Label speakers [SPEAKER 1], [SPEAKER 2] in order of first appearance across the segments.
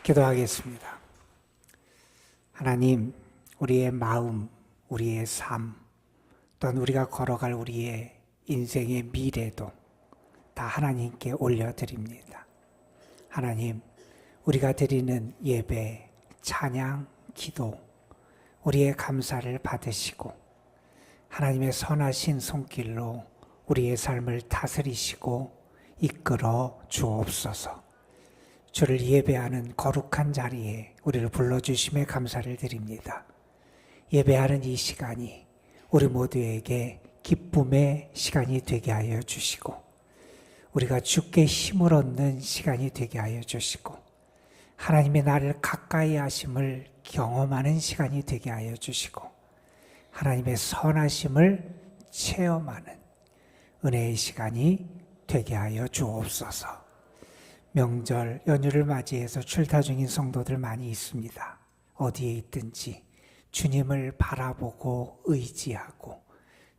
[SPEAKER 1] 기도하겠습니다. 하나님, 우리의 마음, 우리의 삶, 또한 우리가 걸어갈 우리의 인생의 미래도 다 하나님께 올려드립니다. 하나님, 우리가 드리는 예배, 찬양, 기도, 우리의 감사를 받으시고 하나님의 선하신 손길로 우리의 삶을 다스리시고 이끌어 주옵소서. 주를 예배하는 거룩한 자리에 우리를 불러주심에 감사를 드립니다. 예배하는 이 시간이 우리 모두에게 기쁨의 시간이 되게 하여 주시고 우리가 주께 힘을 얻는 시간이 되게 하여 주시고 하나님의 나를 가까이 하심을 경험하는 시간이 되게 하여 주시고 하나님의 선하심을 체험하는 은혜의 시간이 되게 하여 주옵소서. 명절 연휴를 맞이해서 출타 중인 성도들 많이 있습니다. 어디에 있든지 주님을 바라보고 의지하고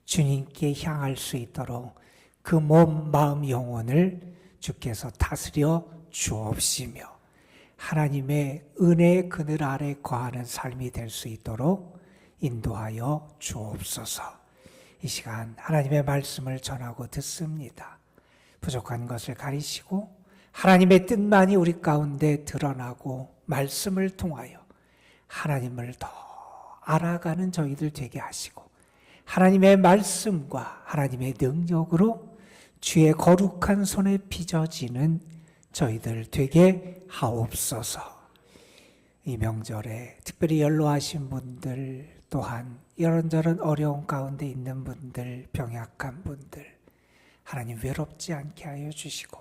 [SPEAKER 1] 주님께 향할 수 있도록 그 몸, 마음, 영혼을 주께서 다스려 주옵시며 하나님의 은혜의 그늘 아래 거하는 삶이 될 수 있도록 인도하여 주옵소서. 이 시간 하나님의 말씀을 전하고 듣습니다. 부족한 것을 가리시고 하나님의 뜻만이 우리 가운데 드러나고 말씀을 통하여 하나님을 더 알아가는 저희들 되게 하시고 하나님의 말씀과 하나님의 능력으로 주의 거룩한 손에 빚어지는 저희들 되게 하옵소서. 이 명절에 특별히 연로하신 분들 또한 이런저런 어려운 가운데 있는 분들, 병약한 분들 하나님 외롭지 않게 하여 주시고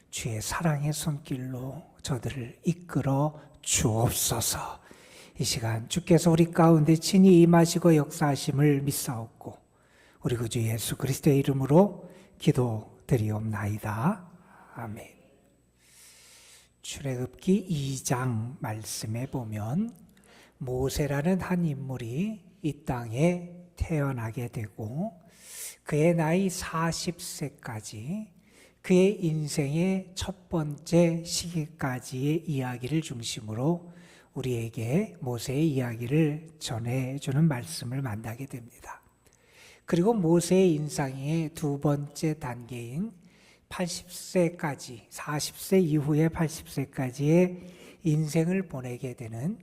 [SPEAKER 1] 주의 사랑의 손길로 저들을 이끌어 주옵소서. 이 시간 주께서 우리 가운데 친히 임하시고 역사하심을 믿사옵고 우리 구주 예수 그리스도의 이름으로 기도드리옵나이다. 아멘. 출애굽기 2장 말씀에 보면 모세라는 한 인물이 이 땅에 태어나게 되고 그의 나이 40세까지 그의 인생의 첫 번째 시기까지의 이야기를 중심으로 우리에게 모세의 이야기를 전해주는 말씀을 만나게 됩니다. 그리고 모세의 인생의 두 번째 단계인 80세까지, 40세 이후에 80세까지의 인생을 보내게 되는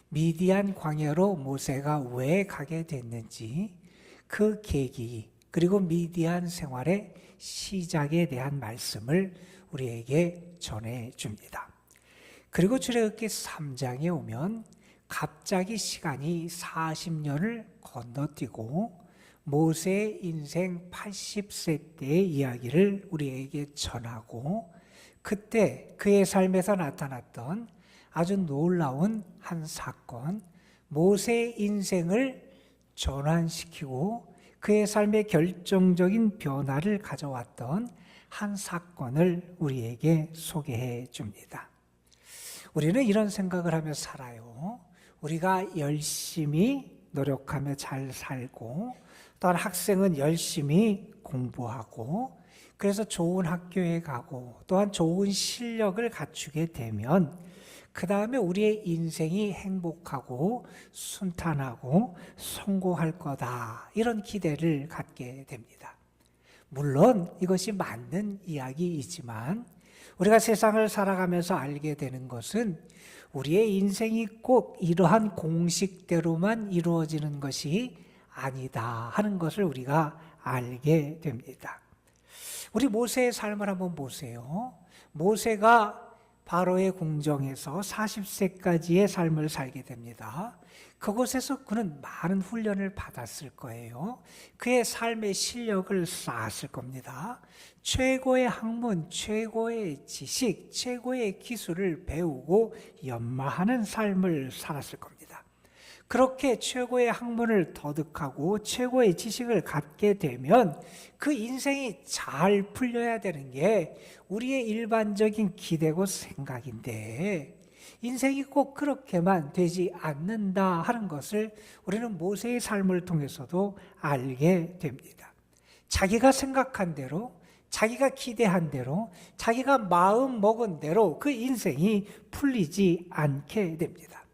[SPEAKER 1] 미디안 광야로 모세가 왜 가게 됐는지 그 계기, 그리고 미디안 생활의 시작에 대한 말씀을 우리에게 전해줍니다. 그리고 출애굽기 3장에 오면 갑자기 시간이 40년을 건너뛰고 모세의 인생 80세 때의 이야기를 우리에게 전하고 그때 그의 삶에서 나타났던 아주 놀라운 한 사건, 모세의 인생을 전환시키고 그의 삶의 결정적인 변화를 가져왔던 한 사건을 우리에게 소개해 줍니다. 우리는 이런 생각을 하며 살아요. 우리가 열심히 노력하며 잘 살고 또한 학생은 열심히 공부하고 그래서 좋은 학교에 가고 또한 좋은 실력을 갖추게 되면 그 다음에 우리의 인생이 행복하고 순탄하고 성공할 거다 이런 기대를 갖게 됩니다. 물론 이것이 맞는 이야기이지만 우리가 세상을 살아가면서 알게 되는 것은 우리의 인생이 꼭 이러한 공식대로만 이루어지는 것이 아니다 하는 것을 우리가 알게 됩니다. 우리 모세의 삶을 한번 보세요. 모세가 바로의 궁정에서 40세까지의 삶을 살게 됩니다. 그곳에서 그는 많은 훈련을 받았을 거예요. 그의 삶의 실력을 쌓았을 겁니다. 최고의 학문, 최고의 지식, 최고의 기술을 배우고 연마하는 삶을 살았을 겁니다. 그렇게 최고의 학문을 터득하고 최고의 지식을 갖게 되면 그 인생이 잘 풀려야 되는 게 우리의 일반적인 기대고 생각인데 인생이 꼭 그렇게만 되지 않는다 하는 것을 우리는 모세의 삶을 통해서도 알게 됩니다. 자기가 생각한 대로 자기가 기대한 대로, 자기가 마음 먹은 대로 그 인생이 풀리지 않게 됩니다.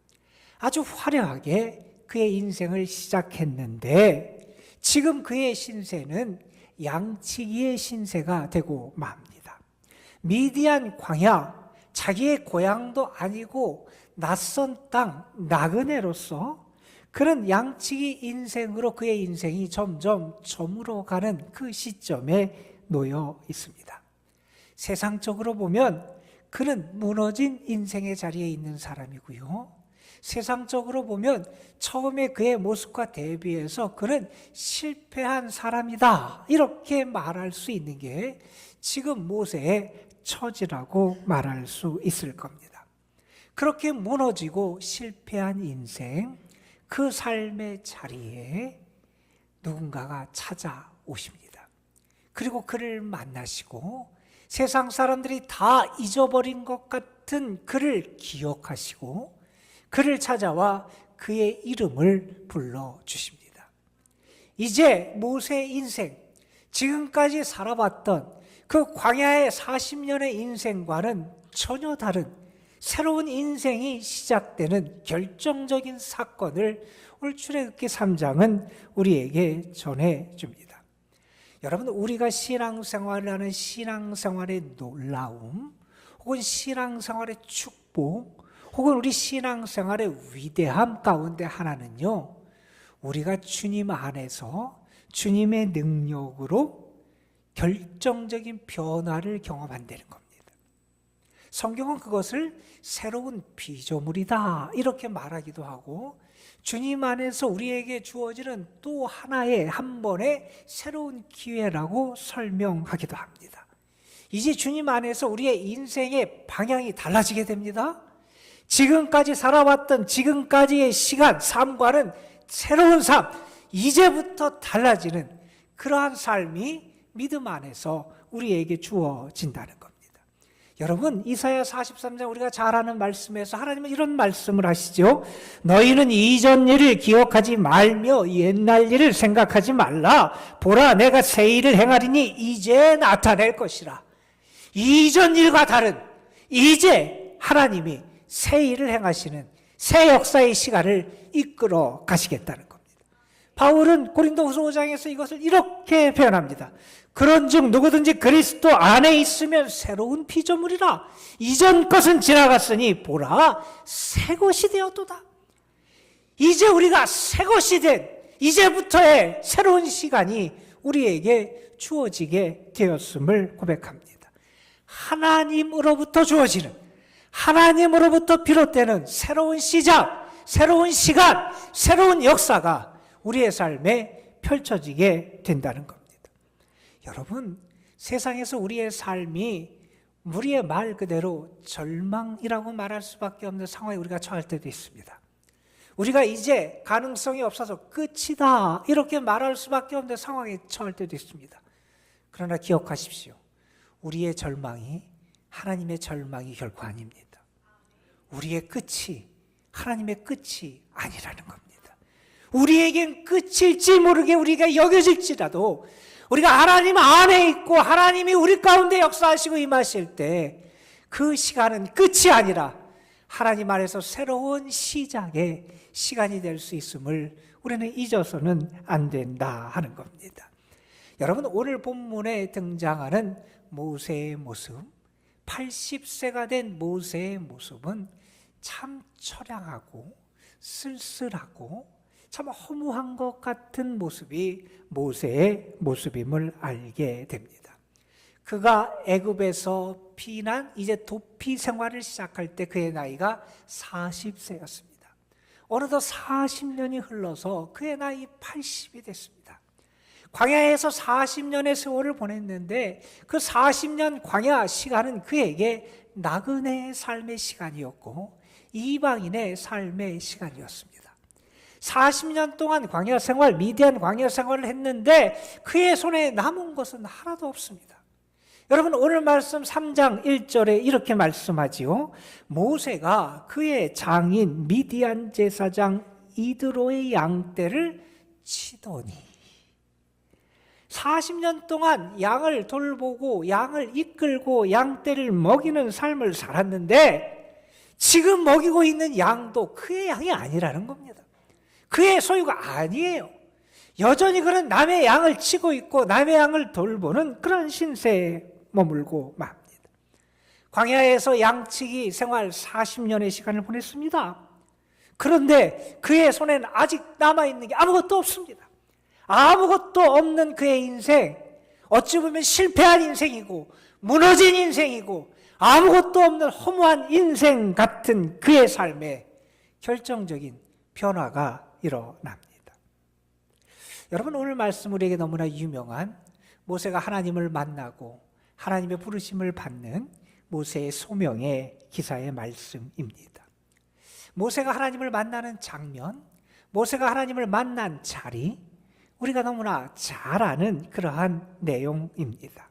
[SPEAKER 1] 아주 화려하게 그의 인생을 시작했는데 지금 그의 신세는 양치기의 신세가 되고 맙니다. 미디안 광야, 자기의 고향도 아니고 낯선 땅 나그네로서 그런 양치기 인생으로 그의 인생이 점점 저물어가는 그 시점에 놓여 있습니다. 세상적으로 보면 그는 무너진 인생의 자리에 있는 사람이고요. 세상적으로 보면 처음에 그의 모습과 대비해서 그는 실패한 사람이다, 이렇게 말할 수 있는 게 지금 모세의 처지라고 말할 수 있을 겁니다. 그렇게 무너지고 실패한 인생, 그 삶의 자리에 누군가가 찾아오십니다. 그리고 그를 만나시고 세상 사람들이 다 잊어버린 것 같은 그를 기억하시고 그를 찾아와 그의 이름을 불러주십니다. 이제 모세의 인생, 지금까지 살아봤던 그 광야의 40년의 인생과는 전혀 다른 새로운 인생이 시작되는 결정적인 사건을 오늘 출애굽기 3장은 우리에게 전해줍니다. 여러분, 우리가 신앙생활을 하는 신앙생활의 놀라움, 혹은 신앙생활의 축복, 혹은 우리 신앙생활의 위대함 가운데 하나는요, 우리가 주님 안에서 주님의 능력으로 결정적인 변화를 경험한다는 겁니다. 성경은 그것을 새로운 피조물이다, 이렇게 말하기도 하고, 주님 안에서 우리에게 주어지는 또 하나의 한 번의 새로운 기회라고 설명하기도 합니다. 이제 주님 안에서 우리의 인생의 방향이 달라지게 됩니다. 지금까지 살아왔던 지금까지의 시간, 삶과는 새로운 삶, 이제부터 달라지는 그러한 삶이 믿음 안에서 우리에게 주어진다는 겁니다. 여러분, 이사야 43장 우리가 잘 아는 말씀에서 하나님은 이런 말씀을 하시죠. 너희는 이전 일을 기억하지 말며 옛날 일을 생각하지 말라. 보라, 내가 새 일을 행하리니 이제 나타낼 것이라. 이전 일과 다른 이제 하나님이 새 일을 행하시는 새 역사의 시간을 이끌어 가시겠다는 겁니다. 바울은 고린도후서 5장에서 이것을 이렇게 표현합니다. 그런즉 누구든지 그리스도 안에 있으면 새로운 피조물이라. 이전 것은 지나갔으니 보라, 새 것이 되었도다. 이제 우리가 새 것이 된 이제부터의 새로운 시간이 우리에게 주어지게 되었음을 고백합니다. 하나님으로부터 주어지는, 하나님으로부터 비롯되는 새로운 시작, 새로운 시간, 새로운 역사가 우리의 삶에 펼쳐지게 된다는 겁니다. 여러분, 세상에서 우리의 삶이 우리의 말 그대로 절망이라고 말할 수밖에 없는 상황에 우리가 처할 때도 있습니다. 우리가 이제 가능성이 없어서 끝이다, 이렇게 말할 수밖에 없는 상황에 처할 때도 있습니다. 그러나 기억하십시오. 우리의 절망이 하나님의 절망이 결코 아닙니다. 우리의 끝이 하나님의 끝이 아니라는 겁니다. 우리에겐 끝일지 모르게 우리가 여겨질지라도 우리가 하나님 안에 있고 하나님이 우리 가운데 역사하시고 임하실 때 그 시간은 끝이 아니라 하나님 안에서 새로운 시작의 시간이 될 수 있음을 우리는 잊어서는 안 된다 하는 겁니다. 여러분, 오늘 본문에 등장하는 모세의 모습, 80세가 된 모세의 모습은 참 처량하고 쓸쓸하고 참 허무한 것 같은 모습이 모세의 모습임을 알게 됩니다. 그가 애굽에서 피난 이제 도피 생활을 시작할 때 그의 나이가 40세였습니다. 어느덧 40년이 흘러서 그의 나이 80이 됐습니다. 광야에서 40년의 세월을 보냈는데 그 40년 광야 시간은 그에게 나그네의 삶의 시간이었고 이방인의 삶의 시간이었습니다. 40년 동안 광야 생활, 미디안 광야 생활을 했는데 그의 손에 남은 것은 하나도 없습니다. 여러분, 오늘 말씀 3장 1절에 이렇게 말씀하지요. 모세가 그의 장인 미디안 제사장 이드로의 양떼를 치더니 40년 동안 양을 돌보고 양을 이끌고 양떼를 먹이는 삶을 살았는데 지금 먹이고 있는 양도 그의 양이 아니라는 겁니다. 그의 소유가 아니에요. 여전히 그는 남의 양을 치고 있고 남의 양을 돌보는 그런 신세에 머물고 맙니다. 광야에서 양치기 생활 40년의 시간을 보냈습니다. 그런데 그의 손에는 아직 남아있는 게 아무것도 없습니다. 아무것도 없는 그의 인생, 어찌 보면 실패한 인생이고 무너진 인생이고 아무것도 없는 허무한 인생 같은 그의 삶에 결정적인 변화가 일어납니다. 여러분, 오늘 말씀 우리에게 너무나 유명한 모세가 하나님을 만나고 하나님의 부르심을 받는 모세의 소명의 기사의 말씀입니다. 모세가 하나님을 만나는 장면, 모세가 하나님을 만난 자리, 우리가 너무나 잘 아는 그러한 내용입니다.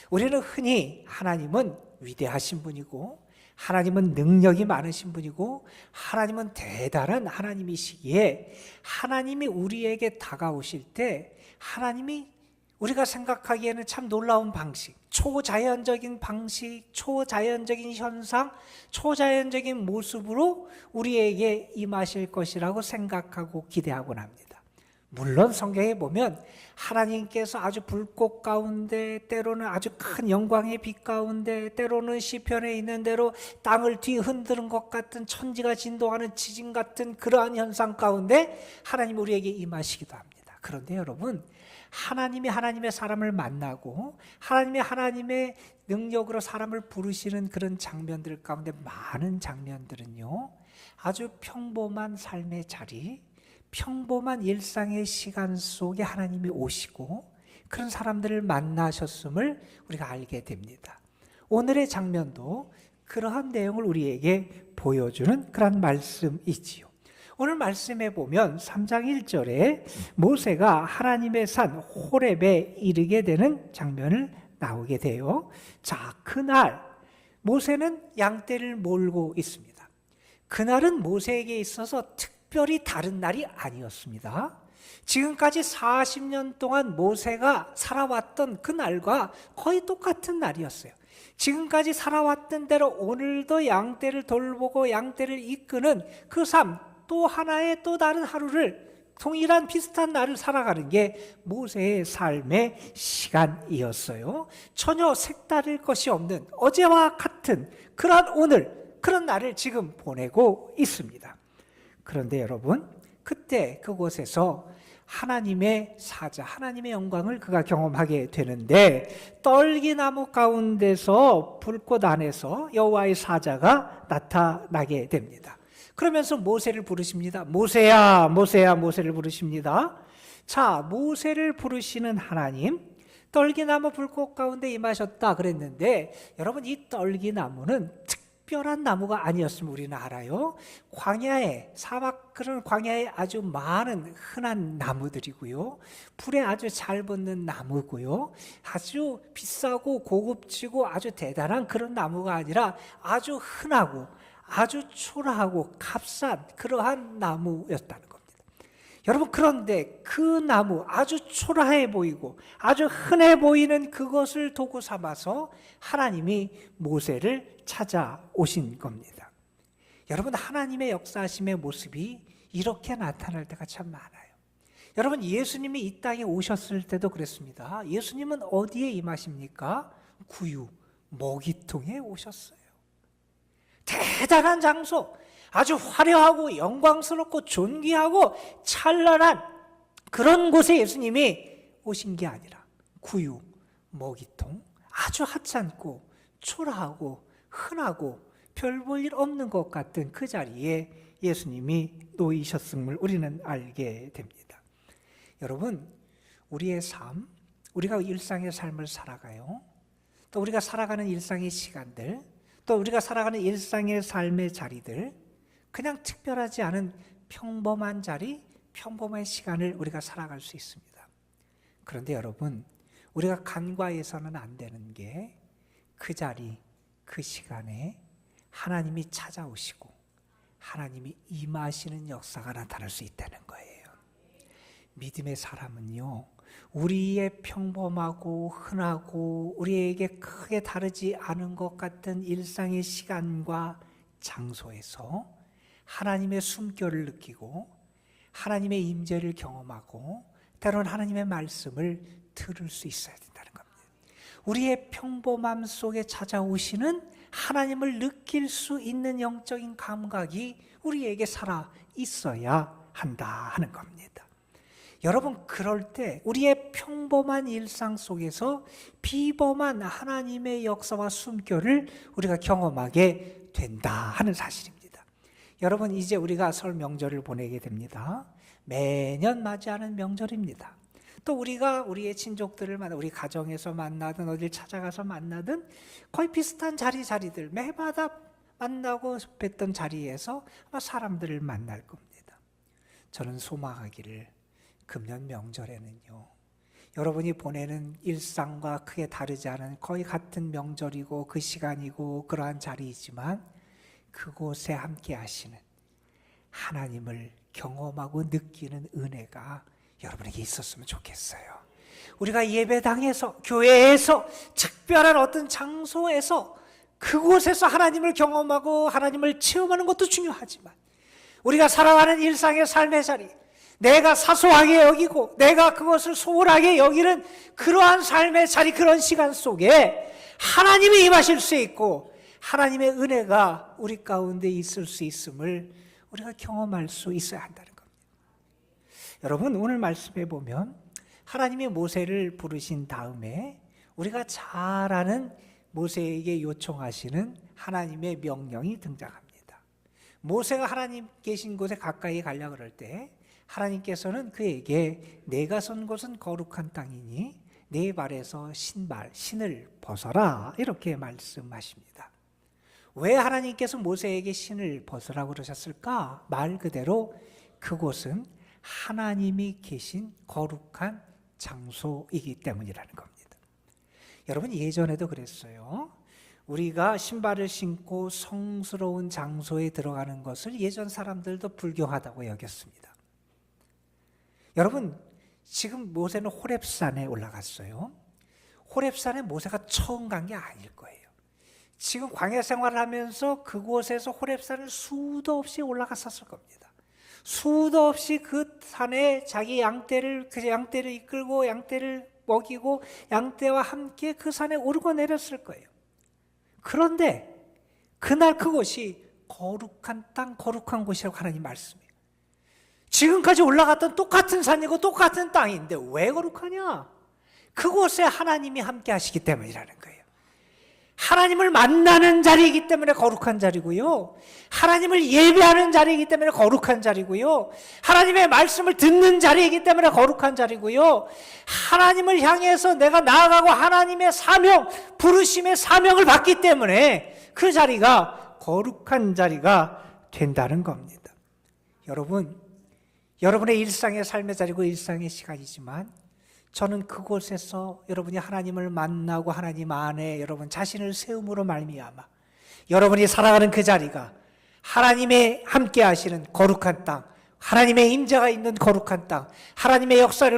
[SPEAKER 1] 우리는 흔히 하나님은 위대하신 분이고 하나님은 능력이 많으신 분이고 하나님은 대단한 하나님이시기에 하나님이 우리에게 다가오실 때 하나님이 우리가 생각하기에는 참 놀라운 방식, 초자연적인 방식, 초자연적인 현상, 초자연적인 모습으로 우리에게 임하실 것이라고 생각하고 기대하곤 합니다. 물론 성경에 보면 하나님께서 아주 불꽃 가운데, 때로는 아주 큰 영광의 빛 가운데, 때로는 시편에 있는 대로 땅을 뒤흔드는 것 같은, 천지가 진동하는 지진 같은 그러한 현상 가운데 하나님 우리에게 임하시기도 합니다. 그런데 여러분, 하나님이 하나님의 사람을 만나고 하나님의 능력으로 사람을 부르시는 그런 장면들 가운데 많은 장면들은요, 아주 평범한 삶의 자리, 평범한 일상의 시간 속에 하나님이 오시고 그런 사람들을 만나셨음을 우리가 알게 됩니다. 오늘의 장면도 그러한 내용을 우리에게 보여주는 그런 말씀이지요. 오늘 말씀에 보면 3장 1절에 모세가 하나님의 산 호렙에 이르게 되는 장면을 나오게 돼요. 자, 그날 모세는 양떼를 몰고 있습니다. 그날은 모세에게 있어서 특별히 다른 날이 아니었습니다. 지금까지 40년 동안 모세가 살아왔던 그 날과 거의 똑같은 날이었어요. 지금까지 살아왔던 대로 오늘도 양떼를 돌보고 양떼를 이끄는 그 삶, 또 하나의 또 다른 하루를, 동일한 비슷한 날을 살아가는 게 모세의 삶의 시간이었어요. 전혀 색다를 것이 없는 어제와 같은 그런 오늘, 그런 날을 지금 보내고 있습니다. 그런데 여러분, 그때 그곳에서 하나님의 사자, 하나님의 영광을 그가 경험하게 되는데, 떨기나무 가운데서 불꽃 안에서 여호와의 사자가 나타나게 됩니다. 그러면서 모세를 부르십니다. 모세야, 모세야, 모세를 부르십니다. 자, 모세를 부르시는 하나님, 떨기나무 불꽃 가운데 임하셨다 그랬는데, 여러분, 이 떨기나무는 특별한 나무가 아니었음을 우리는 알아요. 광야에, 사막 그런 광야에 아주 많은 흔한 나무들이고요, 불에 아주 잘 붙는 나무고요, 아주 비싸고 고급지고 아주 대단한 그런 나무가 아니라 아주 흔하고 아주 초라하고 값싼 그러한 나무였다는 겁니다. 여러분, 그런데 그 나무, 아주 초라해 보이고 아주 흔해 보이는 그것을 도구 삼아서 하나님이 모세를 찾아오신 겁니다. 여러분, 하나님의 역사하심의 모습이 이렇게 나타날 때가 참 많아요. 여러분, 예수님이 이 땅에 오셨을 때도 그랬습니다. 예수님은 어디에 임하십니까? 구유, 먹이통에 오셨어요. 대단한 장소, 아주 화려하고 영광스럽고 존귀하고 찬란한 그런 곳에 예수님이 오신 게 아니라 구유, 먹이통, 아주 하찮고 초라하고 흔하고 별 볼 일 없는 것 같은 그 자리에 예수님이 놓이셨음을 우리는 알게 됩니다. 여러분, 우리의 삶, 우리가 일상의 삶을 살아가요. 또 우리가 살아가는 일상의 시간들, 또 우리가 살아가는 일상의 삶의 자리들, 그냥 특별하지 않은 평범한 자리, 평범한 시간을 우리가 살아갈 수 있습니다. 그런데 여러분, 우리가 간과해서는 안 되는 게 그 자리, 그 시간에 하나님이 찾아오시고 하나님이 임하시는 역사가 나타날 수 있다는 거예요. 믿음의 사람은요, 우리의 평범하고 흔하고 우리에게 크게 다르지 않은 것 같은 일상의 시간과 장소에서 하나님의 숨결을 느끼고 하나님의 임재를 경험하고 때로는 하나님의 말씀을 들을 수 있어야 된다는 겁니다. 우리의 평범함 속에 찾아오시는 하나님을 느낄 수 있는 영적인 감각이 우리에게 살아 있어야 한다 하는 겁니다. 여러분, 그럴 때 우리의 평범한 일상 속에서 비범한 하나님의 역사와 숨결을 우리가 경험하게 된다 하는 사실입니다. 여러분, 이제 우리가 설 명절을 보내게 됩니다. 매년 맞이하는 명절입니다. 또 우리가 우리의 친족들을 만나, 우리 가정에서 만나든 어딜 찾아가서 만나든 거의 비슷한 자리들 매마다 만나고 뵀던 자리에서 아마 사람들을 만날 겁니다. 저는 소망하기를 금년 명절에는요, 여러분이 보내는 일상과 크게 다르지 않은 거의 같은 명절이고 그 시간이고 그러한 자리이지만 그곳에 함께 하시는 하나님을 경험하고 느끼는 은혜가 여러분에게 있었으면 좋겠어요. 우리가 예배당에서, 교회에서, 특별한 어떤 장소에서 그곳에서 하나님을 경험하고 하나님을 체험하는 것도 중요하지만 우리가 살아가는 일상의 삶의 자리, 내가 사소하게 여기고 내가 그것을 소홀하게 여기는 그러한 삶의 자리, 그런 시간 속에 하나님이 임하실 수 있고 하나님의 은혜가 우리 가운데 있을 수 있음을 우리가 경험할 수 있어야 한다는 겁니다. 여러분, 오늘 말씀해 보면 하나님이 모세를 부르신 다음에 우리가 잘 아는 모세에게 요청하시는 하나님의 명령이 등장합니다. 모세가 하나님 계신 곳에 가까이 가려고 그럴 때 하나님께서는 그에게 내가 선 곳은 거룩한 땅이니 네 발에서 신을 벗어라, 이렇게 말씀하십니다. 왜 하나님께서 모세에게 신을 벗으라고 그러셨을까? 말 그대로 그곳은 하나님이 계신 거룩한 장소이기 때문이라는 겁니다. 여러분, 예전에도 그랬어요. 우리가 신발을 신고 성스러운 장소에 들어가는 것을 예전 사람들도 불교하다고 여겼습니다. 여러분, 지금 모세는 호렙산에 올라갔어요. 호렙산에 모세가 처음 간 게 아닐 거예요. 지금 광야 생활을 하면서 그곳에서 호렙산을 수도 없이 올라갔었을 겁니다. 수도 없이 그 산에 자기 양떼를 이끌고 양떼를 먹이고 양떼와 함께 그 산에 오르고 내렸을 거예요. 그런데 그날 그곳이 거룩한 땅, 거룩한 곳이라고 하나님 말씀해요. 지금까지 올라갔던 똑같은 산이고 똑같은 땅인데 왜 거룩하냐? 그곳에 하나님이 함께 하시기 때문이라는 거예요. 하나님을 만나는 자리이기 때문에 거룩한 자리고요, 하나님을 예배하는 자리이기 때문에 거룩한 자리고요, 하나님의 말씀을 듣는 자리이기 때문에 거룩한 자리고요, 하나님을 향해서 내가 나아가고 하나님의 사명, 부르심의 사명을 받기 때문에 그 자리가 거룩한 자리가 된다는 겁니다. 여러분, 여러분의 일상의 삶의 자리고 일상의 시간이지만 저는 그곳에서 여러분이 하나님을 만나고 하나님 안에 여러분 자신을 세움으로 말미암아 여러분이 살아가는 그 자리가 하나님의 함께 하시는 거룩한 땅, 하나님의 임재가 있는 거룩한 땅, 하나님의 역사를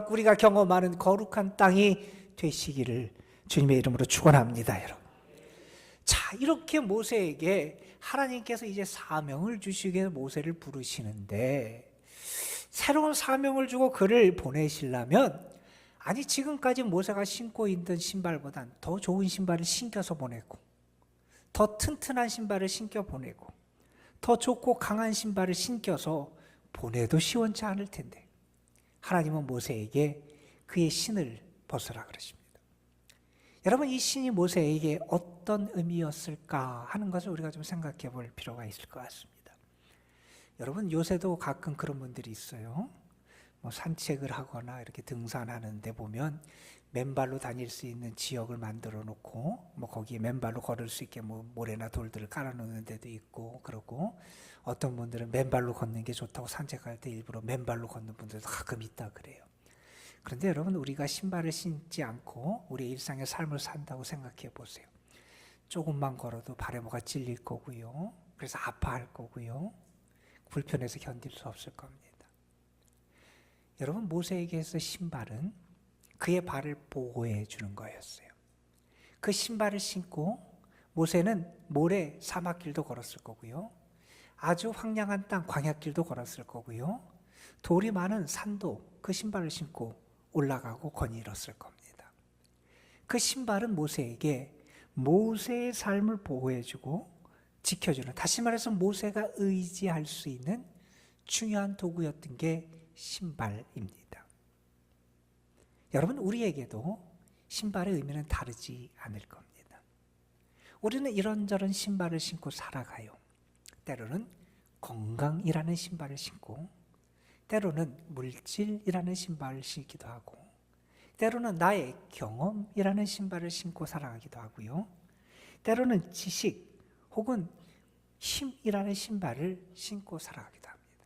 [SPEAKER 1] 우리가 경험하는 거룩한 땅이 되시기를 주님의 이름으로 축원합니다, 여러분. 자, 이렇게 모세에게 하나님께서 이제 사명을 주시기 위해서 모세를 부르시는데 새로운 사명을 주고 그를 보내시려면 아니 지금까지 모세가 신고 있던 신발보단 더 좋은 신발을 신겨서 보내고 더 튼튼한 신발을 신겨 보내고 더 좋고 강한 신발을 신겨서 보내도 시원치 않을 텐데 하나님은 모세에게 그의 신을 벗으라 그러십니다. 여러분, 이 신이 모세에게 어떤 의미였을까 하는 것을 우리가 좀 생각해 볼 필요가 있을 것 같습니다. 여러분, 요새도 가끔 그런 분들이 있어요. 뭐 산책을 하거나 이렇게 등산하는데 보면 맨발로 다닐 수 있는 지역을 만들어 놓고 뭐 거기에 맨발로 걸을 수 있게 뭐 모래나 돌들을 깔아 놓는 데도 있고, 그러고 어떤 분들은 맨발로 걷는 게 좋다고 산책할 때 일부러 맨발로 걷는 분들도 가끔 있다 그래요. 그런데 여러분, 우리가 신발을 신지 않고 우리의 일상의 삶을 산다고 생각해 보세요. 조금만 걸어도 발에 뭐가 찔릴 거고요, 그래서 아파할 거고요, 불편해서 견딜 수 없을 겁니다. 여러분, 모세에게서 신발은 그의 발을 보호해 주는 거였어요. 그 신발을 신고 모세는 모래 사막길도 걸었을 거고요. 아주 황량한 땅 광야길도 걸었을 거고요. 돌이 많은 산도 그 신발을 신고 올라가고 거닐었을 겁니다. 그 신발은 모세에게 모세의 삶을 보호해주고 지켜주는, 다시 말해서 모세가 의지할 수 있는 중요한 도구였던 게 신발입니다. 여러분, 우리에게도 신발의 의미는 다르지 않을 겁니다. 우리는 이런저런 신발을 신고 살아가요. 때로는 건강이라는 신발을 신고, 때로는 물질이라는 신발을 신기도 하고, 때로는 나의 경험이라는 신발을 신고 살아가기도 하고요. 때로는 지식 혹은 힘이라는 신발을 신고 살아가기도 합니다.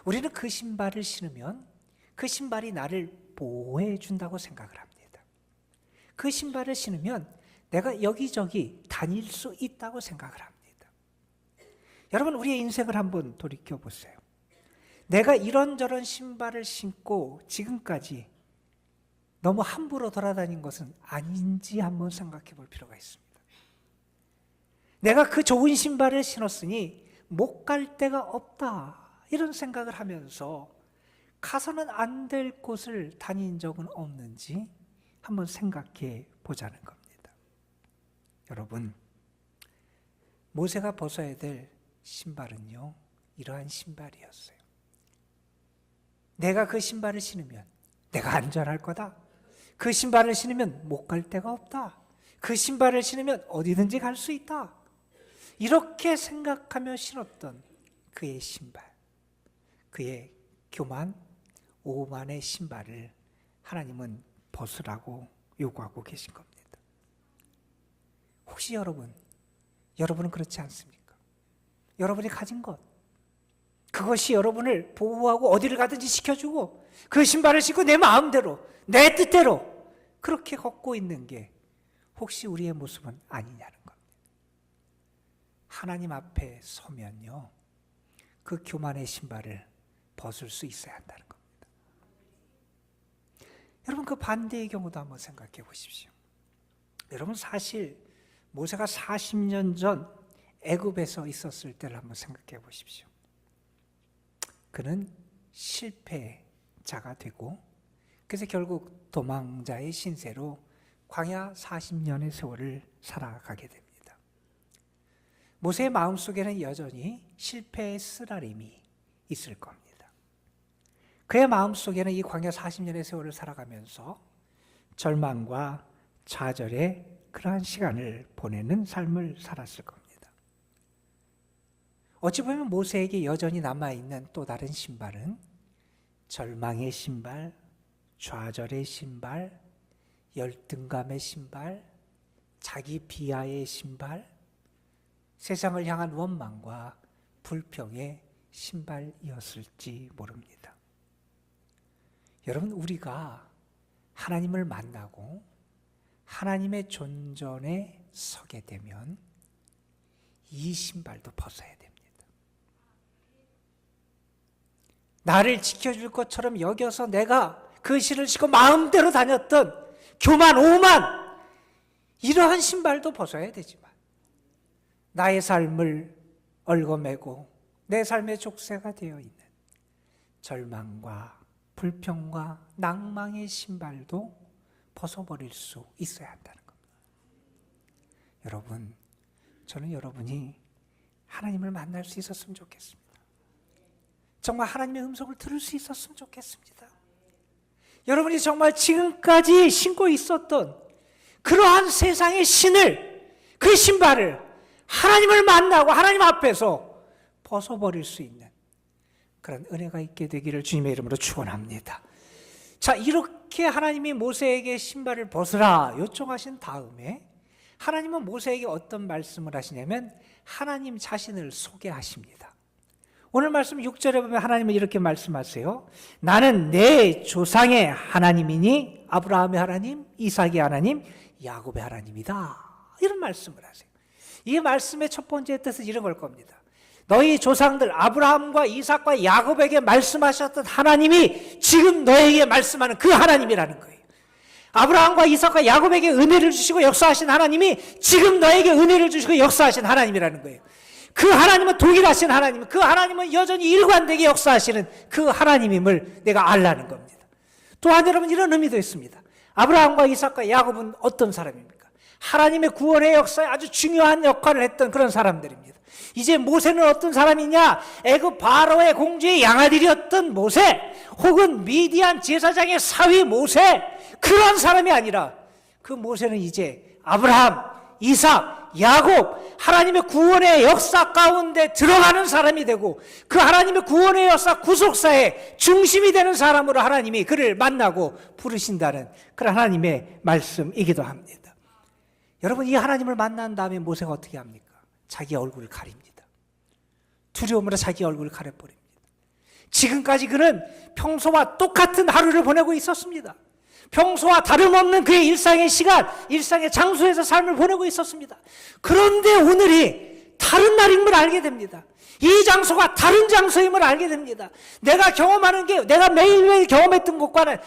[SPEAKER 1] 우리는 그 신발을 신으면 그 신발이 나를 보호해 준다고 생각을 합니다. 그 신발을 신으면 내가 여기저기 다닐 수 있다고 생각을 합니다. 여러분, 우리의 인생을 한번 돌이켜 보세요. 내가 이런저런 신발을 신고 지금까지 너무 함부로 돌아다닌 것은 아닌지 한번 생각해 볼 필요가 있습니다. 내가 그 좋은 신발을 신었으니 못 갈 데가 없다, 이런 생각을 하면서 가서는 안 될 곳을 다닌 적은 없는지 한번 생각해 보자는 겁니다. 여러분, 모세가 벗어야 될 신발은요, 이러한 신발이었어요. 내가 그 신발을 신으면 내가 안전할 거다. 그 신발을 신으면 못 갈 데가 없다. 그 신발을 신으면 어디든지 갈 수 있다. 이렇게 생각하며 신었던 그의 신발, 그의 교만, 오만의 신발을 하나님은 벗으라고 요구하고 계신 겁니다. 혹시 여러분은 그렇지 않습니까? 여러분이 가진 것, 그것이 여러분을 보호하고 어디를 가든지 지켜주고 그 신발을 신고 내 마음대로, 내 뜻대로 그렇게 걷고 있는 게 혹시 우리의 모습은 아니냐는 겁니다. 하나님 앞에 서면요, 그 교만의 신발을 벗을 수 있어야 한다는 겁니다. 여러분, 그 반대의 경우도 한번 생각해 보십시오. 여러분, 사실 모세가 40년 전 애굽에서 있었을 때를 한번 생각해 보십시오. 그는 실패자가 되고, 그래서 결국 도망자의 신세로 광야 40년의 세월을 살아가게 됩니다. 모세의 마음속에는 여전히 실패의 쓰라림이 있을 겁니다. 그의 마음속에는 이 광야 40년의 세월을 살아가면서 절망과 좌절의 그러한 시간을 보내는 삶을 살았을 겁니다. 어찌 보면 모세에게 여전히 남아있는 또 다른 신발은 절망의 신발, 좌절의 신발, 열등감의 신발, 자기 비하의 신발, 세상을 향한 원망과 불평의 신발이었을지 모릅니다. 여러분, 우리가 하나님을 만나고 하나님의 존전에 서게 되면 이 신발도 벗어야 됩니다. 나를 지켜줄 것처럼 여겨서 내가 그 실을 신고 마음대로 다녔던 교만, 오만, 이러한 신발도 벗어야 되지만 나의 삶을 얽어매고 내 삶의 족쇄가 되어 있는 절망과 불평과 낭망의 신발도 벗어버릴 수 있어야 한다는 겁니다. 여러분, 저는 여러분이 하나님을 만날 수 있었으면 좋겠습니다. 정말 하나님의 음성을 들을 수 있었으면 좋겠습니다. 여러분이 정말 지금까지 신고 있었던 그러한 세상의 신을, 그 신발을 하나님을 만나고 하나님 앞에서 벗어버릴 수 있는 그런 은혜가 있게 되기를 주님의 이름으로 축원합니다. 자, 이렇게 하나님이 모세에게 신발을 벗으라 요청하신 다음에 하나님은 모세에게 어떤 말씀을 하시냐면 하나님 자신을 소개하십니다. 오늘 말씀 6절에 보면 하나님은 이렇게 말씀하세요. 나는 내 조상의 하나님이니 아브라함의 하나님, 이삭의 하나님, 야곱의 하나님이다. 이런 말씀을 하세요. 이 말씀의 첫 번째 뜻은 이런 걸 겁니다. 너희 조상들 아브라함과 이삭과 야곱에게 말씀하셨던 하나님이 지금 너에게 말씀하는 그 하나님이라는 거예요. 아브라함과 이삭과 야곱에게 은혜를 주시고 역사하신 하나님이 지금 너에게 은혜를 주시고 역사하신 하나님이라는 거예요. 그 하나님은 동일하신 하나님, 그 하나님은 여전히 일관되게 역사하시는 그 하나님임을 내가 알라는 겁니다. 또한 여러분 이런 의미도 있습니다. 아브라함과 이삭과 야곱은 어떤 사람입니까? 하나님의 구원의 역사에 아주 중요한 역할을 했던 그런 사람들입니다. 이제 모세는 어떤 사람이냐? 애굽 바로의 공주의 양아들이었던 모세, 혹은 미디안 제사장의 사위 모세, 그런 사람이 아니라 그 모세는 이제 아브라함, 이삭, 야곱, 하나님의 구원의 역사 가운데 들어가는 사람이 되고 그 하나님의 구원의 역사 구속사의 중심이 되는 사람으로 하나님이 그를 만나고 부르신다는 그런 하나님의 말씀이기도 합니다. 여러분, 이 하나님을 만난 다음에 모세가 어떻게 합니까? 자기 얼굴을 가립니다. 두려움으로 자기 얼굴을 가려버립니다. 지금까지 그는 평소와 똑같은 하루를 보내고 있었습니다. 평소와 다름없는 그의 일상의 시간, 일상의 장소에서 삶을 보내고 있었습니다. 그런데 오늘이 다른 날임을 알게 됩니다. 이 장소가 다른 장소임을 알게 됩니다. 내가 경험하는 게 내가 매일매일 경험했던 것과는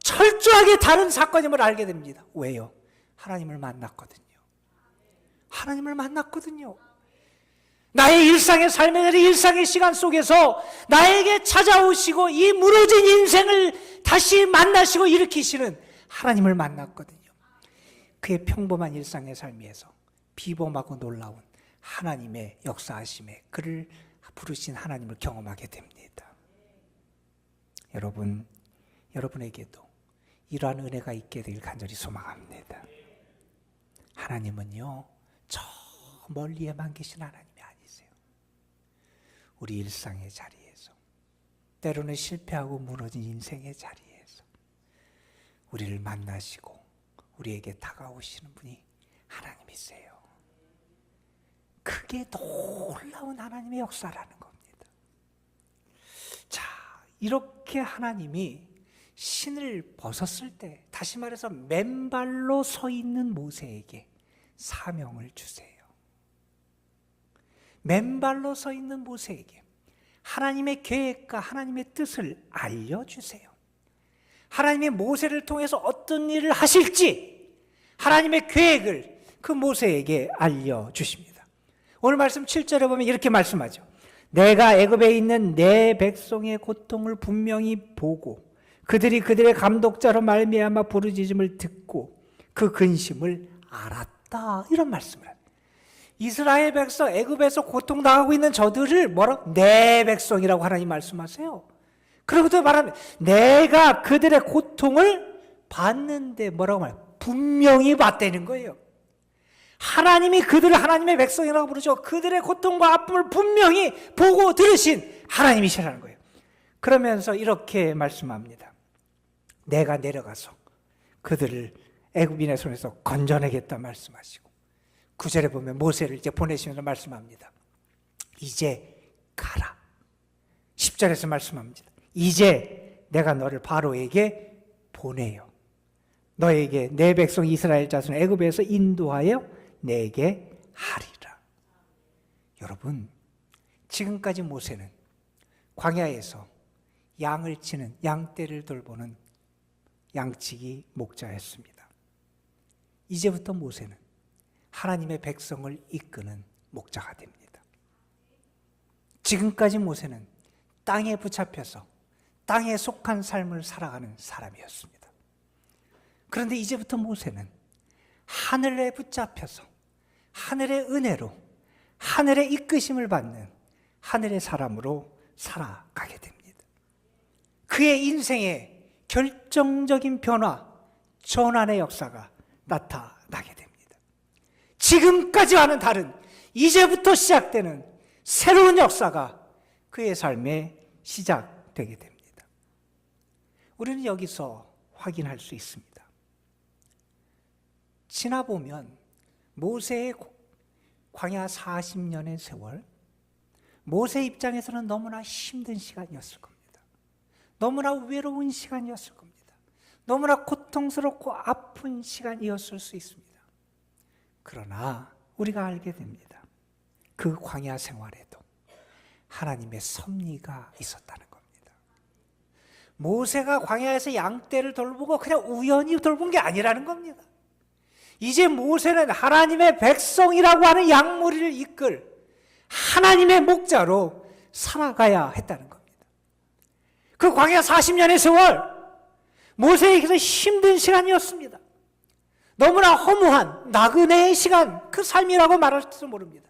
[SPEAKER 1] 철저하게 다른 사건임을 알게 됩니다. 왜요? 하나님을 만났거든요. 하나님을 만났거든요. 나의 일상의 삶의 일상의 시간 속에서 나에게 찾아오시고 이 무너진 인생을 다시 만나시고 일으키시는 하나님을 만났거든요. 그의 평범한 일상의 삶에서 비범하고 놀라운 하나님의 역사하심에 그를 부르신 하나님을 경험하게 됩니다. 여러분, 여러분에게도 이러한 은혜가 있게 되길 간절히 소망합니다. 하나님은요, 저 멀리에만 계신 하나님이 아니세요. 우리 일상의 자리에서, 때로는 실패하고 무너진 인생의 자리에서 우리를 만나시고 우리에게 다가오시는 분이 하나님이세요. 그게 놀라운 하나님의 역사라는 겁니다. 자, 이렇게 하나님이 신을 벗었을 때, 다시 말해서 맨발로 서 있는 모세에게 사명을 주세요. 맨발로 서 있는 모세에게 하나님의 계획과 하나님의 뜻을 알려주세요. 하나님의 모세를 통해서 어떤 일을 하실지 하나님의 계획을 그 모세에게 알려주십니다. 오늘 말씀 7절에 보면 이렇게 말씀하죠. 내가 애굽에 있는 내 백성의 고통을 분명히 보고 그들이 그들의 감독자로 말미암아 부르짖음을 듣고 그 근심을 알았다. 이런 말씀을 합니다. 이스라엘 백성, 애굽에서 고통당하고 있는 저들을 뭐라고? 내 백성이라고 하나님 말씀하세요. 그리고 또 말합니다. 내가 그들의 고통을 봤는데 뭐라고 말해요? 분명히 봤다는 거예요. 하나님이 그들을 하나님의 백성이라고 부르죠. 그들의 고통과 아픔을 분명히 보고 들으신 하나님이시라는 거예요. 그러면서 이렇게 말씀합니다. 내가 내려가서 그들을 애굽인의 손에서 건져내겠다 말씀하시고 9절에 보면 모세를 이제 보내시면서 말씀합니다. 이제 가라. 10절에서 말씀합니다. 이제 내가 너를 바로에게 보내요. 너에게 내 백성 이스라엘 자손 애굽에서 인도하여 내게 하리라. 여러분, 지금까지 모세는 광야에서 양을 치는 양떼를 돌보는 양치기 목자였습니다. 이제부터 모세는 하나님의 백성을 이끄는 목자가 됩니다. 지금까지 모세는 땅에 붙잡혀서 땅에 속한 삶을 살아가는 사람이었습니다. 그런데 이제부터 모세는 하늘에 붙잡혀서 하늘의 은혜로 하늘의 이끄심을 받는 하늘의 사람으로 살아가게 됩니다. 그의 인생에 결정적인 변화, 전환의 역사가 나타나게 됩니다. 지금까지와는 다른 이제부터 시작되는 새로운 역사가 그의 삶에 시작되게 됩니다. 우리는 여기서 확인할 수 있습니다. 지나보면 모세의 광야 40년의 세월, 모세 입장에서는 너무나 힘든 시간이었을 겁니다. 너무나 외로운 시간이었을 겁니다. 너무나 고통스럽고 아픈 시간이었을 수 있습니다. 그러나 우리가 알게 됩니다. 그 광야 생활에도 하나님의 섭리가 있었다는 겁니다. 모세가 광야에서 양떼를 돌보고 그냥 우연히 돌본 게 아니라는 겁니다. 이제 모세는 하나님의 백성이라고 하는 양무리를 이끌 하나님의 목자로 살아가야 했다는 겁니다. 그 광야 40년의 세월, 모세에게서 힘든 시간이었습니다. 너무나 허무한 나그네의 시간, 그 삶이라고 말할지도 모릅니다.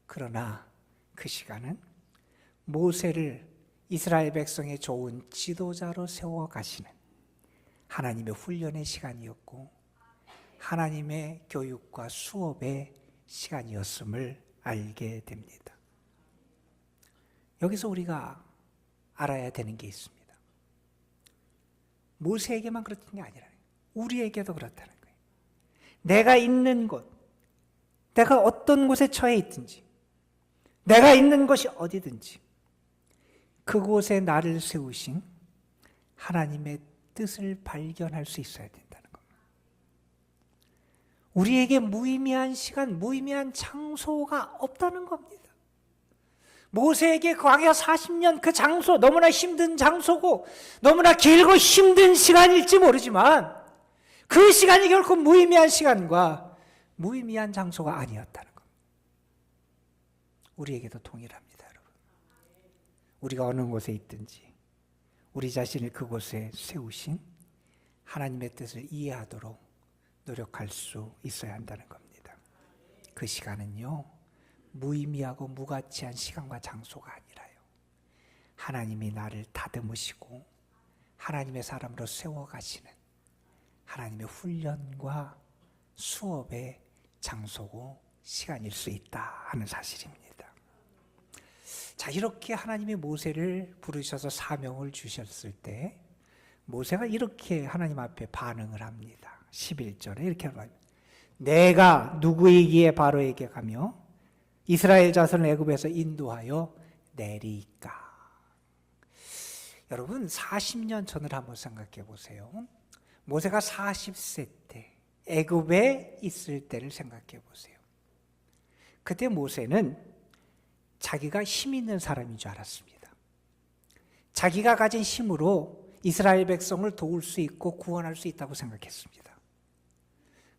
[SPEAKER 1] 그러나 그 시간은 모세를 이스라엘 백성의 좋은 지도자로 세워가시는 하나님의 훈련의 시간이었고 하나님의 교육과 수업의 시간이었음을 알게 됩니다. 여기서 우리가 알아야 되는 게 있습니다. 모세에게만 그렇던 게 아니라 우리에게도 그렇다는 거예요. 내가 있는 곳, 내가 어떤 곳에 처해 있든지, 내가 있는 것이 어디든지 그곳에 나를 세우신 하나님의 뜻을 발견할 수 있어야 된다는 겁니다. 우리에게 무의미한 시간, 무의미한 장소가 없다는 겁니다. 모세에게 광야 40년 그 장소, 너무나 힘든 장소고 너무나 길고 힘든 시간일지 모르지만 그 시간이 결코 무의미한 시간과 무의미한 장소가 아니었다는 겁니다. 우리에게도 동일합니다, 여러분. 우리가 어느 곳에 있든지 우리 자신을 그곳에 세우신 하나님의 뜻을 이해하도록 노력할 수 있어야 한다는 겁니다. 그 시간은요, 무의미하고 무가치한 시간과 장소가 아니라요, 하나님이 나를 다듬으시고 하나님의 사람으로 세워가시는 하나님의 훈련과 수업의 장소고 시간일 수 있다 하는 사실입니다. 자, 이렇게 하나님이 모세를 부르셔서 사명을 주셨을 때 모세가 이렇게 하나님 앞에 반응을 합니다. 11절에 이렇게 말합니다. 내가 누구이기에 바로에게 가며 이스라엘 자손을 애굽에서 인도하여 내리까. 여러분 40년 전을 한번 생각해 보세요. 모세가 40세 때 애굽에 있을 때를 생각해 보세요. 그때 모세는 자기가 힘 있는 사람인 줄 알았습니다. 자기가 가진 힘으로 이스라엘 백성을 도울 수 있고 구원할 수 있다고 생각했습니다.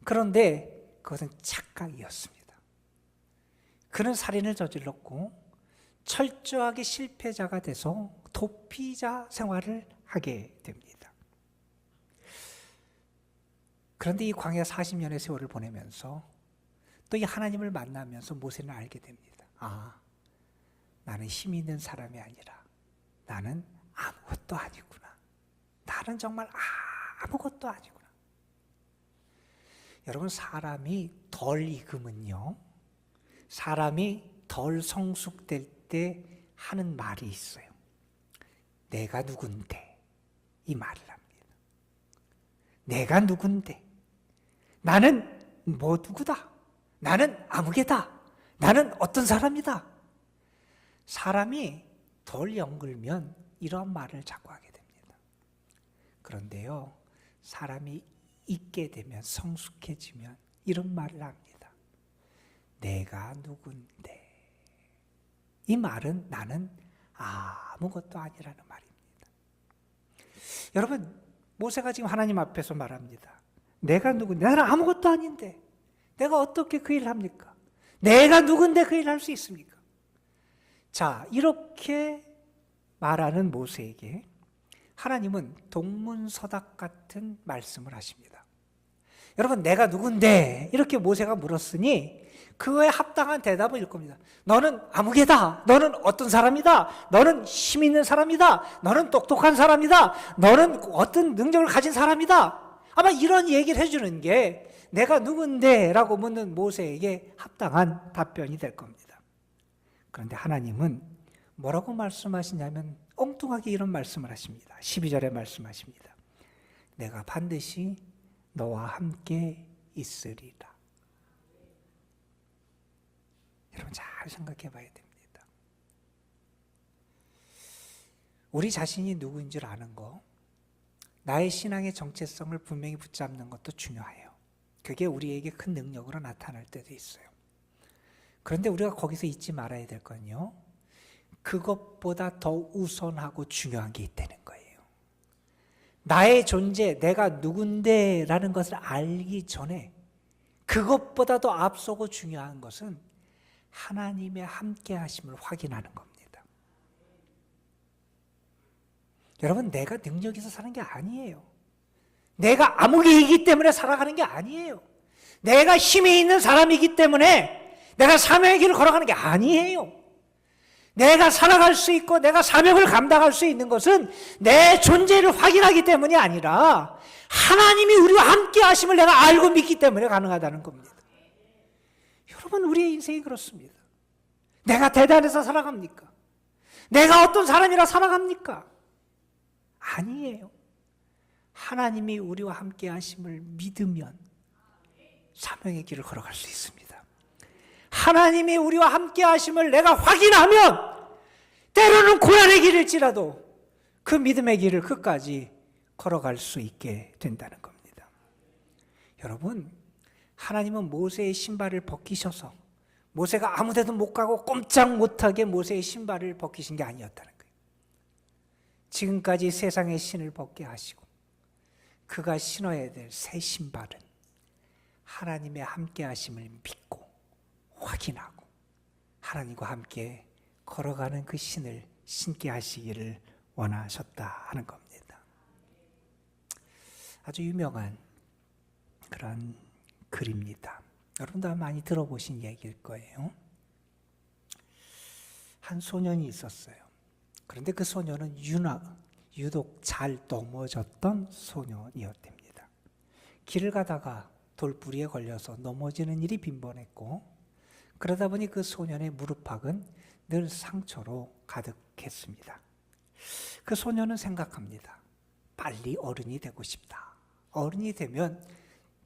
[SPEAKER 1] 그런데 그것은 착각이었습니다. 그는 살인을 저질렀고 철저하게 실패자가 돼서 도피자 생활을 하게 됩니다. 그런데 이 광야 40년의 세월을 보내면서 또 이 하나님을 만나면서 모세는 알게 됩니다. 아, 나는 힘 있는 사람이 아니라 나는 아무것도 아니구나. 나는 정말 아무것도 아니구나. 여러분, 사람이 덜 익으면요, 사람이 덜 성숙될 때 하는 말이 있어요. 내가 누군데, 이 말을 합니다. 내가 누군데, 나는 뭐 누구다, 나는 아무개다, 나는 어떤 사람이다. 사람이 덜 연글면 이런 말을 자꾸 하게 됩니다. 그런데요, 사람이 있게 되면, 성숙해지면 이런 말을 합니다. 내가 누군데. 이 말은 나는 아무것도 아니라는 말입니다. 여러분, 모세가 지금 하나님 앞에서 말합니다. 내가 누군데, 나는 아무것도 아닌데 내가 어떻게 그 일을 합니까? 내가 누군데 그 일을 할 수 있습니까? 자, 이렇게 말하는 모세에게 하나님은 동문서답 같은 말씀을 하십니다. 여러분, 내가 누군데 이렇게 모세가 물었으니 그거에 합당한 대답을 일 겁니다. 너는 아무개다. 너는 어떤 사람이다. 너는 힘 있는 사람이다. 너는 똑똑한 사람이다. 너는 어떤 능력을 가진 사람이다. 아마 이런 얘기를 해주는 게 내가 누군데 라고 묻는 모세에게 합당한 답변이 될 겁니다. 그런데 하나님은 뭐라고 말씀하시냐면 엉뚱하게 이런 말씀을 하십니다. 12절에 말씀하십니다. 내가 반드시 너와 함께 있으리라. 여러분, 잘 생각해 봐야 됩니다. 우리 자신이 누구인 줄 아는 거, 나의 신앙의 정체성을 분명히 붙잡는 것도 중요해요. 그게 우리에게 큰 능력으로 나타날 때도 있어요. 그런데 우리가 거기서 잊지 말아야 될 건요, 그것보다 더 우선하고 중요한 게 있다는 거예요. 나의 존재, 내가 누군데라는 것을 알기 전에 그것보다 더 앞서고 중요한 것은 하나님의 함께 하심을 확인하는 겁니다. 여러분, 내가 능력이 있어서 사는 게 아니에요. 내가 암흑이기 때문에 살아가는 게 아니에요. 내가 힘이 있는 사람이기 때문에 내가 사명의 길을 걸어가는 게 아니에요. 내가 살아갈 수 있고 내가 사명을 감당할 수 있는 것은 내 존재를 확인하기 때문이 아니라 하나님이 우리와 함께 하심을 내가 알고 믿기 때문에 가능하다는 겁니다. 여러분, 우리의 인생이 그렇습니다. 내가 대단해서 살아갑니까? 내가 어떤 사람이라 살아갑니까? 아니에요. 하나님이 우리와 함께 하심을 믿으면 사명의 길을 걸어갈 수 있습니다. 하나님이 우리와 함께 하심을 내가 확인하면 때로는 고난의 길일지라도 그 믿음의 길을 끝까지 걸어갈 수 있게 된다는 겁니다. 여러분, 하나님은 모세의 신발을 벗기셔서 모세가 아무 데도 못 가고 꼼짝 못하게 모세의 신발을 벗기신 게 아니었다는 거예요. 지금까지 세상의 신을 벗게 하시고 그가 신어야 될 새 신발은 하나님의 함께 하심을 믿고 확인하고 하나님과 함께 걸어가는 그 신을 신게 하시기를 원하셨다 하는 겁니다. 아주 유명한 그런 글입니다. 여러분도 많이 들어보신 얘기일 거예요. 한 소년이 있었어요. 그런데 그 소년은 유독 잘 넘어졌던 소년이었답니다. 길을 가다가 돌부리에 걸려서 넘어지는 일이 빈번했고, 그러다 보니 그 소년의 무릎팍은 늘 상처로 가득했습니다. 그 소년은 생각합니다. 빨리 어른이 되고 싶다. 어른이 되면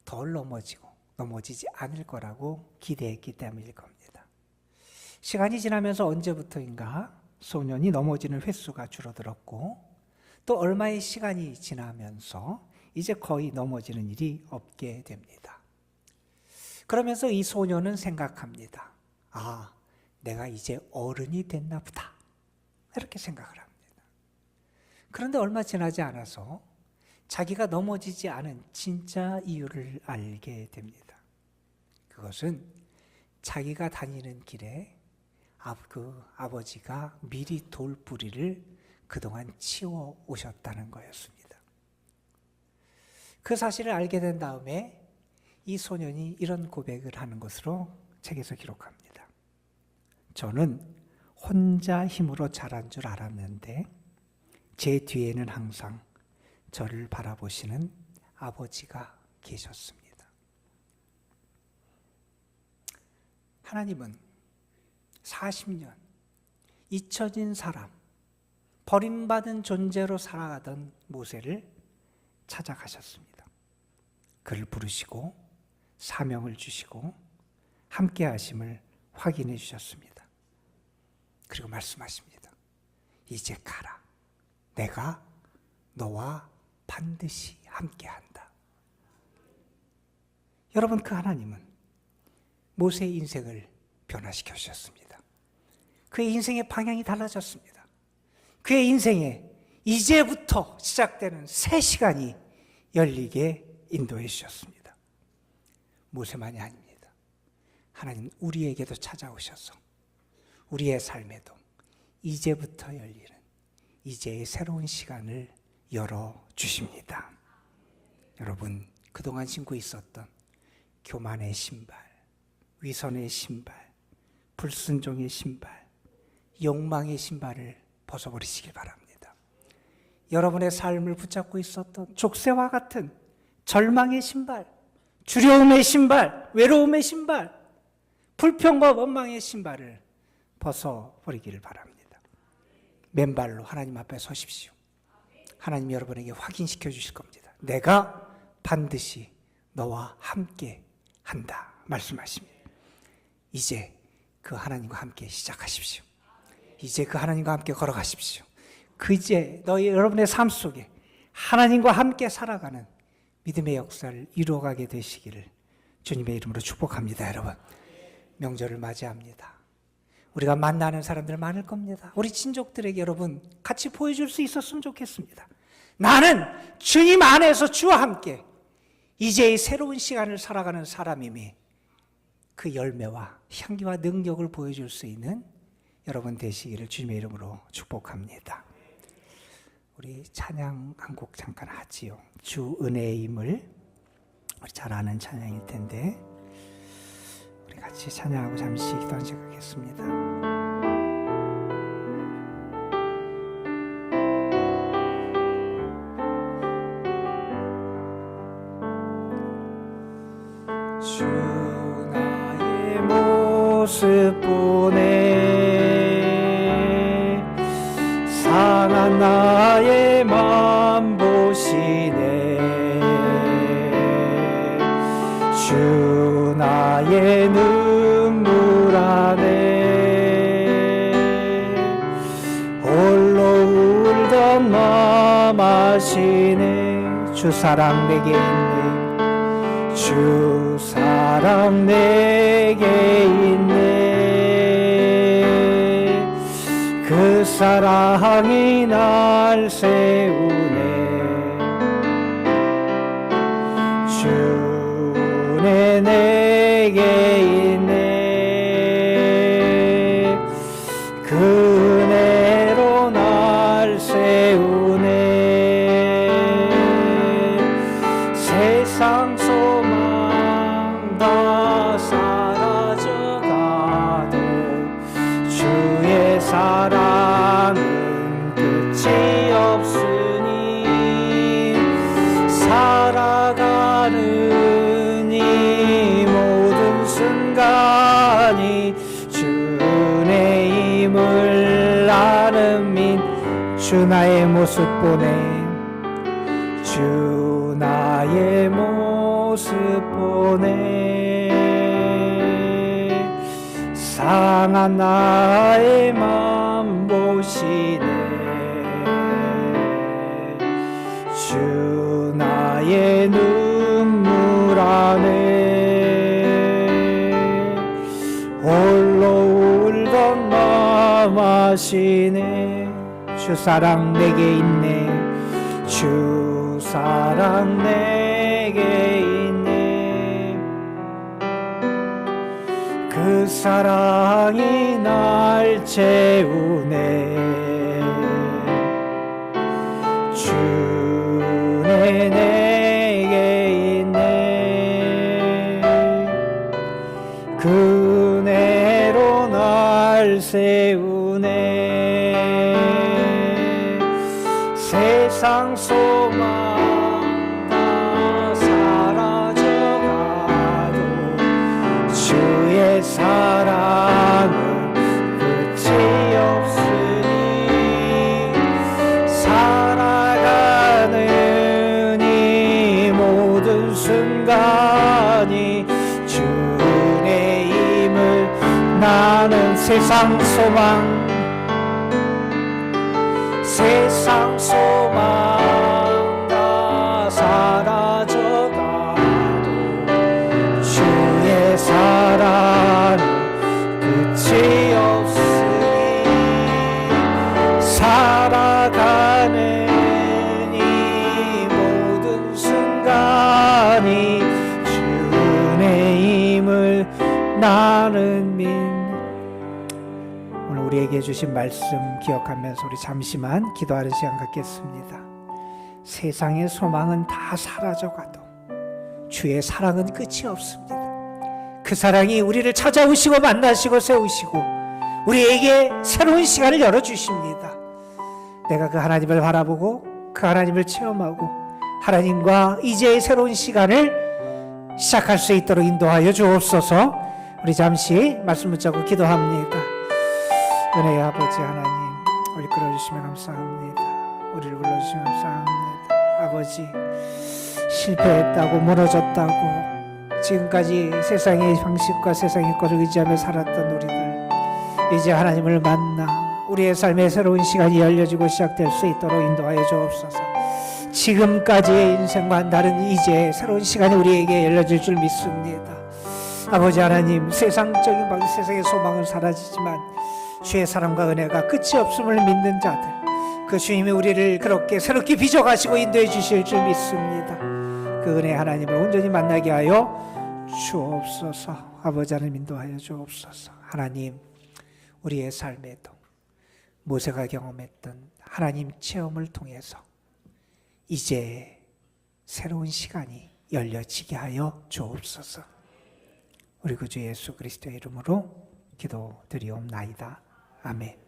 [SPEAKER 1] 덜 넘어지지 않을 거라고 기대했기 때문일 겁니다. 시간이 지나면서 언제부터인가 소년이 넘어지는 횟수가 줄어들었고, 또 얼마의 시간이 지나면서 이제 거의 넘어지는 일이 없게 됩니다. 그러면서 이 소년은 생각합니다. 아, 내가 이제 어른이 됐나 보다. 이렇게 생각을 합니다. 그런데 얼마 지나지 않아서 자기가 넘어지지 않은 진짜 이유를 알게 됩니다. 그것은 자기가 다니는 길에 그 아버지가 미리 돌부리를 그동안 치워 오셨다는 거였습니다. 그 사실을 알게 된 다음에 이 소년이 이런 고백을 하는 것으로 책에서 기록합니다. 저는 혼자 힘으로 자란 줄 알았는데 제 뒤에는 항상 저를 바라보시는 아버지가 계셨습니다. 하나님은 40년 잊혀진 사람, 버림받은 존재로 살아가던 모세를 찾아가셨습니다. 그를 부르시고 사명을 주시고 함께 하심을 확인해 주셨습니다. 그리고 말씀하십니다. 이제 가라. 내가 너와 반드시 함께한다. 여러분, 그 하나님은 모세의 인생을 변화시켜 주셨습니다. 그의 인생의 방향이 달라졌습니다. 그의 인생에 이제부터 시작되는 새 시간이 열리게 인도해 주셨습니다. 모세만이 아닙니다. 하나님 우리에게도 찾아오셔서 우리의 삶에도 이제부터 열리는 이제의 새로운 시간을 열어주십니다. 여러분, 그동안 신고 있었던 교만의 신발, 위선의 신발, 불순종의 신발, 욕망의 신발을 벗어버리시길 바랍니다. 여러분의 삶을 붙잡고 있었던 족쇄와 같은 절망의 신발, 두려움의 신발, 외로움의 신발, 불평과 원망의 신발을 벗어버리기를 바랍니다. 맨발로 하나님 앞에 서십시오. 하나님 여러분에게 확인시켜 주실 겁니다. 내가 반드시 너와 함께 한다 말씀하십니다. 이제 그 하나님과 함께 시작하십시오. 이제 그 하나님과 함께 걸어가십시오. 이제 여러분의 삶 속에 하나님과 함께 살아가는 믿음의 역사를 이루어가게 되시기를 주님의 이름으로 축복합니다. 여러분, 명절을 맞이합니다. 우리가 만나는 사람들 많을 겁니다. 우리 친족들에게 여러분 같이 보여줄 수 있었으면 좋겠습니다. 나는 주님 안에서 주와 함께 이제 이 새로운 시간을 살아가는 사람임이 그 열매와 향기와 능력을 보여줄 수 있는 여러분 되시기를 주님의 이름으로 축복합니다. 우리 찬양 한 곡 잠깐 하지요. 주 은혜의 힘을. 우리 잘 아는 찬양일 텐데 우리 같이 찬양하고 잠시 기도하는 시간 갖겠습니다. 주 나의 모습 보네 상한 나의 맘 보시네 주 나의 눈물 안에 홀로 울던 맘 아시네 주 사랑 내게 있네 주 사랑 내게 있네 그 사랑이 날 세우네 주 은혜 내게 있네 그 은혜로 날 세우네 세상 소망 다 사라져가도 주의 사랑은 끝이 없으니 살아가는 이 모든 순간이 주의 힘을 아는 민 주 나의 모습 보네 주 나의 모습 보네 상한 나의 맘 보시네 주 나의 눈물 안에 홀로 울던 맘 아시네 주 사랑 내게 있네 주 사랑 내게 있네 그 사랑이 날 채우네 주 은혜 내게 있네 그 은혜로 날 세우네 세상 소망 다 사라져가도 주의 사랑은 끝이 없으니 살아가는 이 모든 순간이 주의 힘을 나는 세상 소망 세상 소망 다 사라져가도 주의 사랑은 끝이 없으니 살아가는 이 모든 순간이 주의 힘을 나는 믿네 오늘 우리에게 주신 말씀 기억하면서 우리 잠시만 기도하는 시간 갖겠습니다. 세상의 소망은 다 사라져가도 주의 사랑은 끝이 없습니다. 그 사랑이 우리를 찾아오시고 만나시고 세우시고 우리에게 새로운 시간을 열어주십니다. 내가 그 하나님을 바라보고 그 하나님을 체험하고 하나님과 이제의 새로운 시간을 시작할 수 있도록 인도하여 주옵소서. 우리 잠시 말씀 붙잡고 기도합니다. 은혜의 아버지 하나님, 우리 끌어주시면 감사합니다. 우리를 불러주시면 감사합니다. 아버지, 실패했다고 무너졌다고 지금까지 세상의 방식과 세상의 것을 의지하며 살았던 우리들, 이제 하나님을 만나 우리의 삶의 새로운 시간이 열려지고 시작될 수 있도록 인도하여 주옵소서. 지금까지의 인생과 다른 이제 새로운 시간이 우리에게 열려질 줄 믿습니다. 아버지 하나님, 세상적인 방 세상의 소망은 사라지지만 주의 사랑과 은혜가 끝이 없음을 믿는 자들, 그 주님이 우리를 그렇게 새롭게 빚어가시고 인도해 주실 줄 믿습니다. 그 은혜 하나님을 온전히 만나게 하여 주옵소서. 아버지 하나님 인도하여 주옵소서. 하나님, 우리의 삶에도 모세가 경험했던 하나님 체험을 통해서 이제 새로운 시간이 열려지게 하여 주옵소서. 우리 구주 예수 그리스도의 이름으로 기도드리옵나이다. 아멘.